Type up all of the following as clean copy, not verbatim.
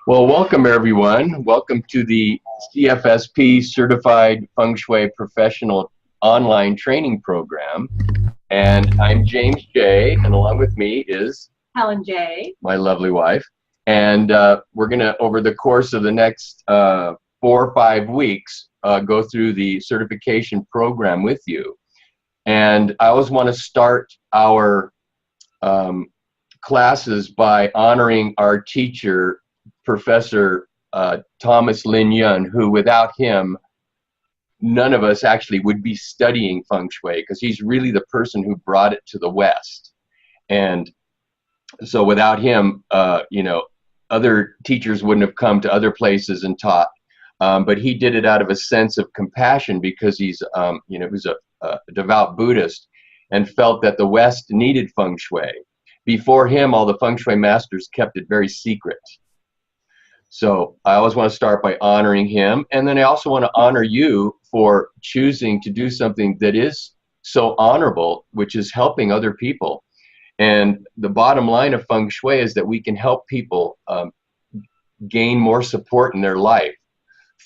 Well, welcome everyone. Welcome to the CFSP Certified Feng Shui Professional Online Training Program. And I'm James J. And along with me is Helen J. my lovely wife. And we're going to, over the course of the next 4 or 5 weeks, go through the certification program with you. And I always want to start our classes by honoring our teacher, Professor Thomas Lin Yun, who without him, none of us actually would be studying feng shui, because he's really the person who brought it to the West. And so without him, other teachers wouldn't have come to other places and taught. But he did it out of a sense of compassion, because he's, he was a devout Buddhist and felt that the West needed feng shui. Before him, all the feng shui masters kept it very secret. So I always want to start by honoring him. And then I also want to honor you for choosing to do something that is so honorable, which is helping other people. And the bottom line of feng shui is that we can help people gain more support in their life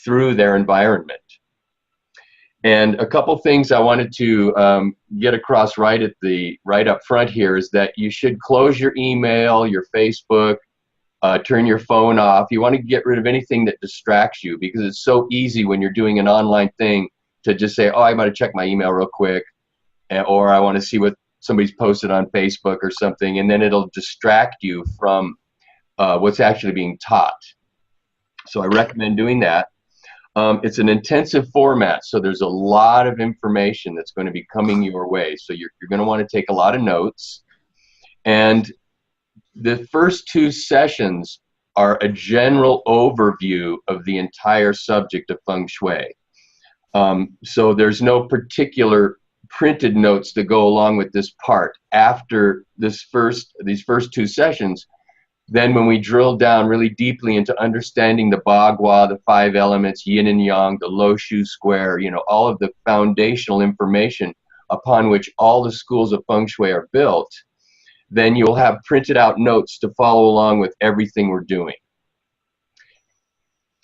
through their environment. And a couple things I wanted to get across right up front here is that you should close your email, your Facebook, turn your phone off. You want to get rid of anything that distracts you, because it's so easy when you're doing an online thing to just say, oh, I got to check my email real quick, or I want to see what somebody's posted on Facebook or something, and then it'll distract you from what's actually being taught. So I recommend doing that. It's an intensive format, so there's a lot of information that's going to be coming your way. So you're going to want to take a lot of notes. And the first 2 sessions are a general overview of the entire subject of feng shui. So there's no particular printed notes that go along with this part. After these first 2 sessions, then when we drill down really deeply into understanding the Bagua, the 5 elements, yin and yang, the Lo Shu square, all of the foundational information upon which all the schools of feng shui are built, then you'll have printed out notes to follow along with everything we're doing.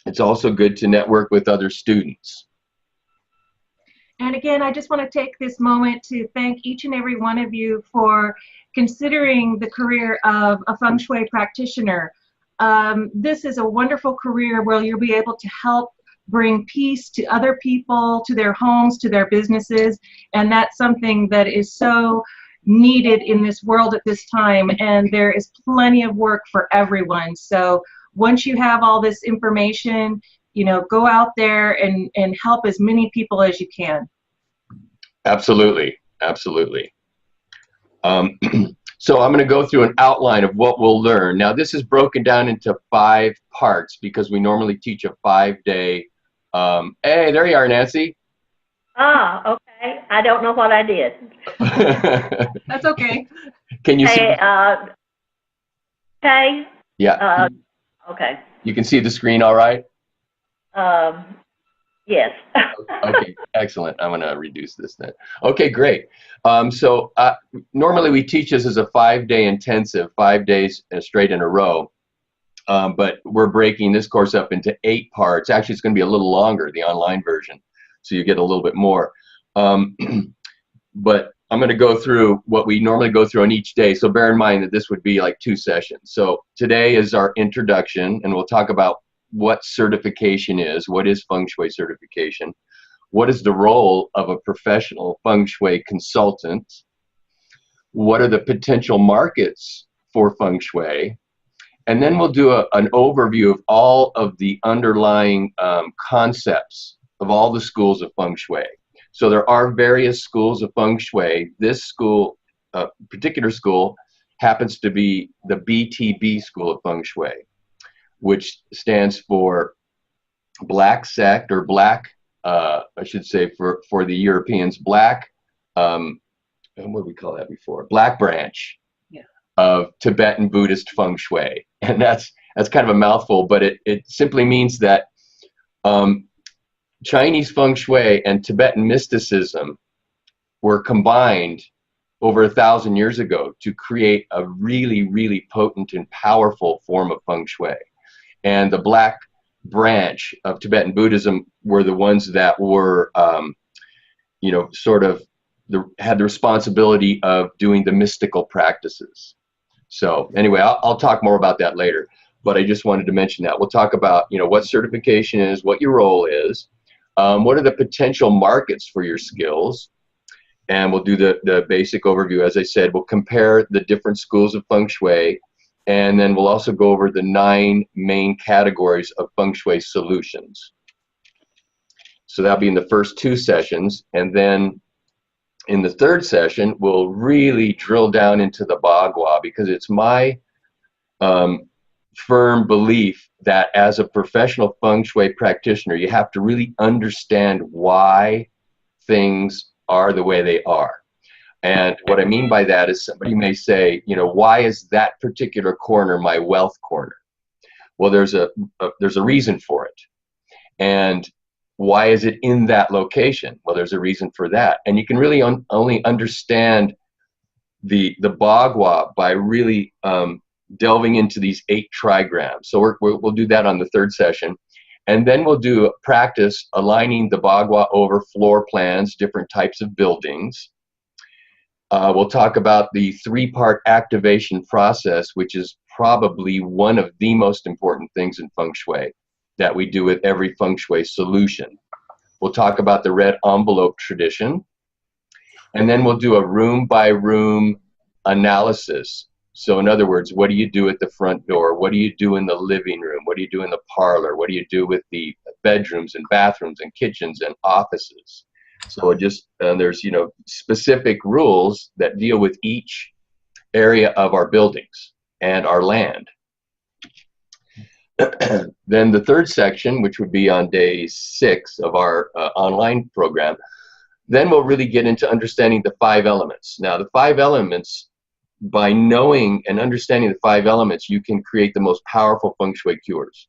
It's also good to network with other students. And again, I just want to take this moment to thank each and every one of you for considering the career of a feng shui practitioner. This is a wonderful career where you'll be able to help bring peace to other people, to their homes, to their businesses, and that's something that is so needed in this world at this time, and there is plenty of work for everyone. So once you have all this information, go out there and help as many people as you can. Absolutely, absolutely. So I'm going to go through an outline of what we'll learn. Now this is broken down into 5 parts, because we normally teach a 5-day. Hey, there you are, Nancy. Ah, okay. I don't know what I did. That's okay. Can you see? Okay. Yeah. Okay. You can see the screen all right? Yes. Okay, excellent. I'm going to reduce this then. Okay, great. So normally we teach this as a 5-day intensive, 5 days straight in a row. But we're breaking this course up into 8 parts. Actually, it's going to be a little longer, the online version, so you get a little bit more. But I'm going to go through what we normally go through on each day, so bear in mind that this would be like 2 sessions. So today is our introduction, and we'll talk about what certification is, what is feng shui certification, what is the role of a professional feng shui consultant, what are the potential markets for feng shui, and then we'll do an overview of all of the underlying concepts of all the schools of feng shui. So there are various schools of feng shui. This school, particular school, happens to be the BTB school of feng shui, which stands for Black Sect, or Black, I should say for the Europeans, Black, what did we call that before? Black branch of Tibetan Buddhist feng shui. And that's kind of a mouthful, but it simply means that Chinese feng shui and Tibetan mysticism were combined over 1,000 years ago to create a really, really potent and powerful form of feng shui. and the black branch of Tibetan Buddhism were the ones that were, you know, sort of had the responsibility of doing the mystical practices. So anyway, I'll talk more about that later, but I just wanted to mention that. We'll talk about, you know, what certification is, what your role is, what are the potential markets for your skills, and we'll do the basic overview. As I said, we'll compare the different schools of Feng Shui, and then we'll also go over the 9 main categories of Feng Shui solutions. So that'll be in the first 2 sessions, and then in the 3rd session, we'll really drill down into the Bagua, because it's my firm belief that as a professional Feng Shui practitioner, you have to really understand why things are the way they are. And what I mean by that is, somebody may say, you know, why is that particular corner my wealth corner? Well, there's a reason for it. And why is it in that location? Well, there's a reason for that. And you can really only understand the Bagua by really delving into these 8 trigrams. So we'll do that on the 3rd session. And then we'll do a practice aligning the Bagua over floor plans, different types of buildings. We'll talk about the 3-part activation process, which is probably one of the most important things in Feng Shui that we do with every Feng Shui solution. We'll talk about the red envelope tradition, and then we'll do a room-by-room analysis. So in other words, what do you do at the front door? What do you do in the living room? What do you do in the parlor? What do you do with the bedrooms and bathrooms and kitchens and offices? So it just, there's, you know, specific rules that deal with each area of our buildings and our land. Then the 3rd section, which would be on day 6 of our online program, then we'll really get into understanding the 5 elements. Now, the 5 elements, by knowing and understanding the 5 elements, you can create the most powerful Feng Shui cures,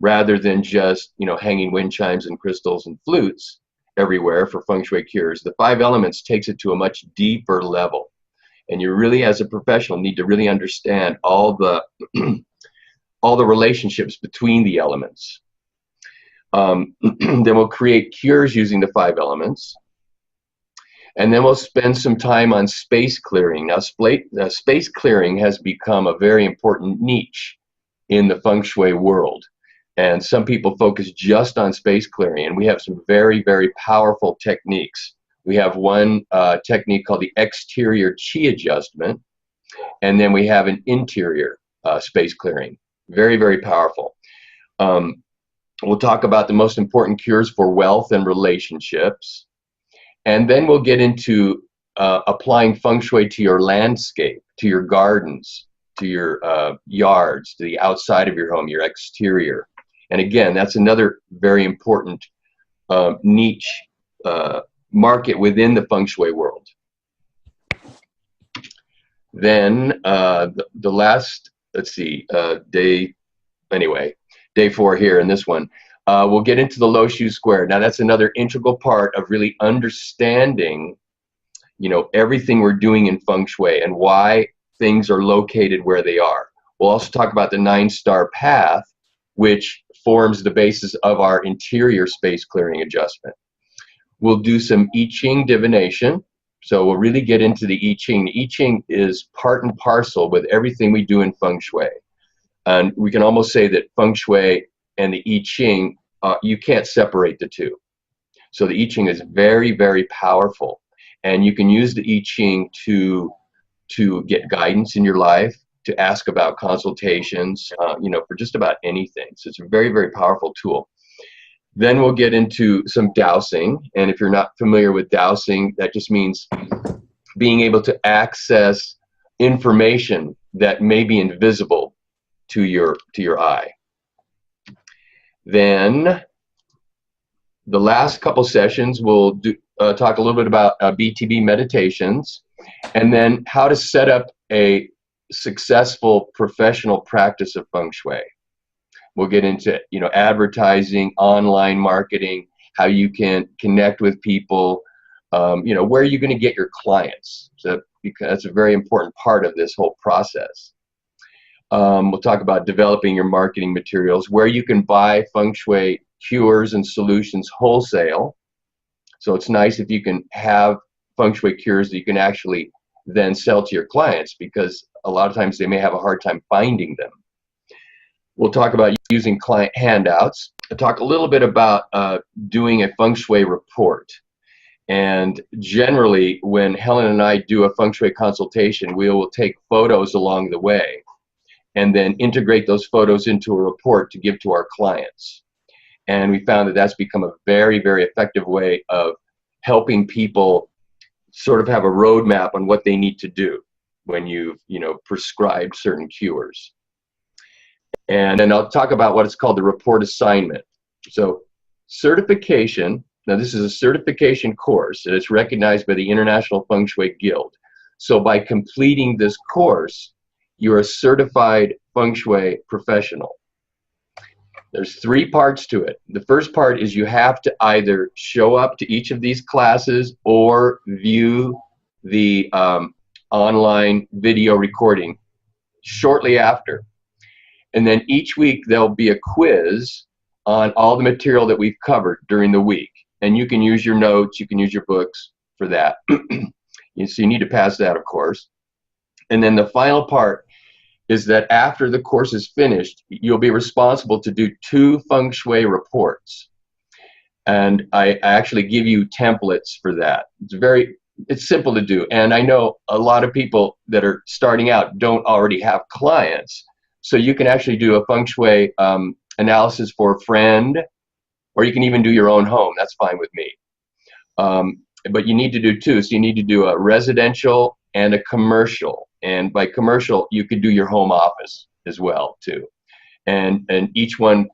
rather than just, you know, hanging wind chimes and crystals and flutes everywhere for Feng Shui cures. The 5 elements takes it to a much deeper level. And you really, as a professional, need to really understand all the all the relationships between the elements. Then we'll create cures using the 5 elements. And then we'll spend some time on space clearing. Now, space clearing has become a very important niche in the Feng Shui world. And some people focus just on space clearing. And we have some very, very powerful techniques. We have one technique called the exterior chi adjustment. And then we have an interior space clearing. Very, very powerful. We'll talk about the most important cures for wealth and relationships. And then we'll get into applying Feng Shui to your landscape, to your gardens, to your yards, to the outside of your home, your exterior. And again, that's another very important niche market within the Feng Shui world. Then the last, let's see, day 4 here in this one, we'll get into the Lo Shu Square. Now that's another integral part of really understanding, you know, everything we're doing in Feng Shui and why things are located where they are. We'll also talk about the 9-star path, which forms the basis of our interior space clearing adjustment. We'll do some I Ching divination. So we'll really get into the I Ching. The I Ching is part and parcel with everything we do in Feng Shui. And we can almost say that Feng Shui and the I Ching, you can't separate the two. So the I Ching is very, very powerful. And you can use the I Ching to get guidance in your life, to ask about consultations, you know, for just about anything. So it's a very, very powerful tool. Then we'll get into some dowsing. And if you're not familiar with dowsing, that just means being able to access information that may be invisible to your eye. Then the last couple sessions, we'll talk a little bit about BTB meditations, and then how to set up a successful professional practice of Feng Shui. We'll get into, you know, advertising, online marketing, how you can connect with people, you know, where are you going to get your clients? So because that's a very important part of this whole process. We'll talk about developing your marketing materials, where you can buy feng shui cures and solutions wholesale. So it's nice if you can have feng shui cures that you can actually then sell to your clients, because a lot of times they may have a hard time finding them. We'll talk about using client handouts. I'll talk a little bit about doing a feng shui report. And generally, when Helen and I do a feng shui consultation, we will take photos along the way and then integrate those photos into a report to give to our clients. And we found that that's become a very, very effective way of helping people sort of have a roadmap on what they need to do when you've, prescribed certain cures. And then I'll talk about what is called the report assignment. So certification, now this is a certification course, and it's recognized by the International Feng Shui Guild. So by completing this course, you're a certified feng shui professional. There's 3 parts to it. The first part is you have to either show up to each of these classes or view the online video recording shortly after. And then each week there'll be a quiz on all the material that we've covered during the week. And you can use your notes, you can use your books for that. So you need to pass that, of course. And then the final part is that after the course is finished, you'll be responsible to do 2 feng shui reports. And I actually give you templates for that. It's simple to do. And I know a lot of people that are starting out don't already have clients. So you can actually do a feng shui analysis for a friend, or you can even do your own home. That's fine with me. But you need to do 2. So you need to do a residential and a commercial. And by commercial, you could do your home office as well too. And each one,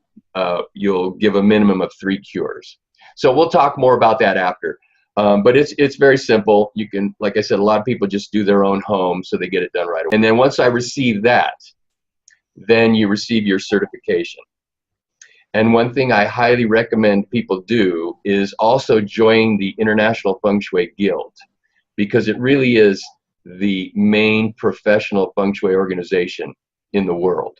you'll give a minimum of 3 cures. So we'll talk more about that after. But it's very simple. You can, like I said, a lot of people just do their own home, so they get it done right away. And then once I receive that, then you receive your certification. And one thing I highly recommend people do is also join the International Feng Shui Guild, because it really is the main professional feng shui organization in the world.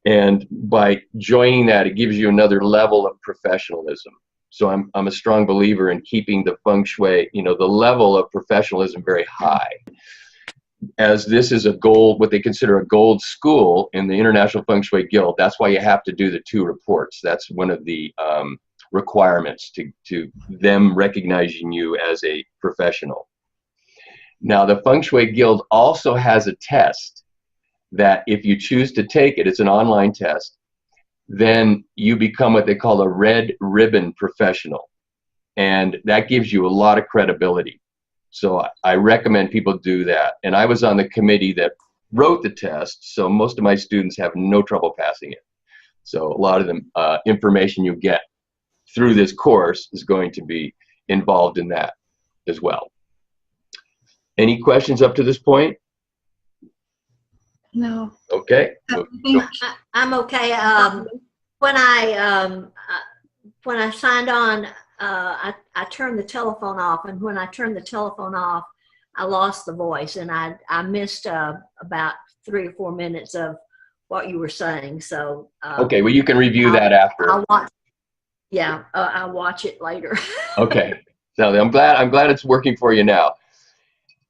And by joining that, it gives you another level of professionalism. So I'm a strong believer in keeping the feng shui, the level of professionalism very high. As this is a gold, what they consider a gold school in the International Feng Shui Guild, that's why you have to do the 2 reports. That's one of the requirements to them recognizing you as a professional. Now, the Feng Shui Guild also has a test that if you choose to take it, it's an online test, then you become what they call a red ribbon professional. And that gives you a lot of credibility. So I recommend people do that. And I was on the committee that wrote the test, so most of my students have no trouble passing it. So a lot of them, information you get through this course is going to be involved in that as well. Any questions up to this point? No. Okay. I'm okay. When I signed on, I turned the telephone off, and when I turned the telephone off, I lost the voice, and I missed about 3 or 4 minutes of what you were saying. So okay, well, you can review that after. I'll watch it later. Okay. So I'm glad it's working for you now.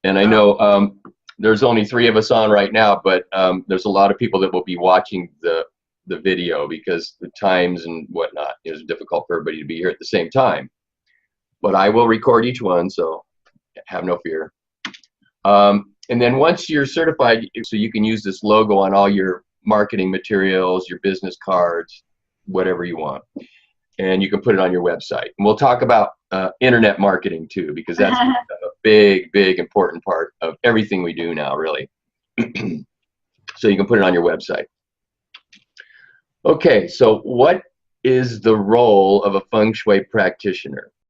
And I know there's only 3 of us on right now, but there's a lot of people that will be watching the video, because the times and whatnot is difficult for everybody to be here at the same time. But I will record each one, so have no fear. And then once you're certified, so you can use this logo on all your marketing materials, your business cards, whatever you want. And you can put it on your website. And we'll talk about internet marketing too, because that's a big, important part of everything we do now, really. So you can put it on your website. Okay, so what is the role of a feng shui practitioner?